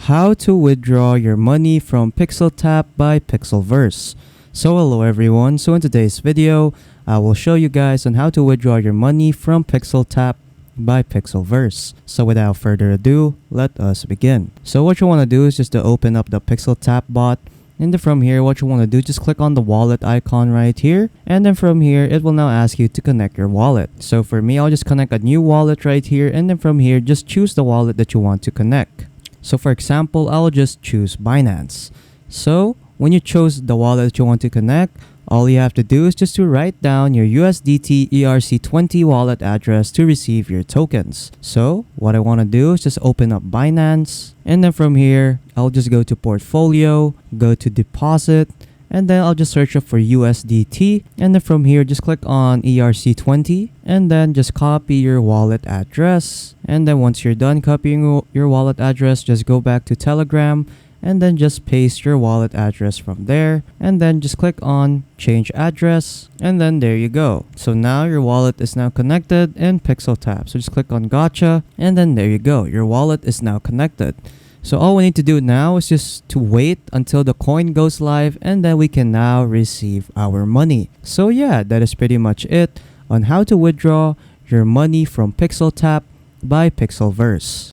How to withdraw your money from PixelTap by Pixelverse. So hello everyone, so in today's video, I will show you guys on how to withdraw your money from PixelTap by Pixelverse. So without further ado, let us begin. So what you want to do is just to open up the PixelTap bot. And then from here, what you want to do, just click on the wallet icon right here. And then from here, it will now ask you to connect your wallet. So for me, I'll just connect a new wallet right here. And then from here, just choose the wallet that you want to connect. So for example, I'll just choose Binance. So when you chose the wallet that you want to connect, all you have to do is just to write down your USDT ERC20 wallet address to receive your tokens. So what I want to do is just open up Binance, and then from here, I'll just go to portfolio, go to deposit, and then I'll just search up for USDT, and then from here, just click on ERC20, and then just copy your wallet address. And then once you're done copying your wallet address, just go back to Telegram, and then just paste your wallet address from there, and then just click on change address, and then there you go. So now your wallet is now connected in PixelTap. So just click on gotcha, and then there you go, your wallet is now connected. So all we need to do now is just to wait until the coin goes live, and then we can now receive our money. So yeah, that is pretty much it on how to withdraw your money from PixelTap by Pixelverse.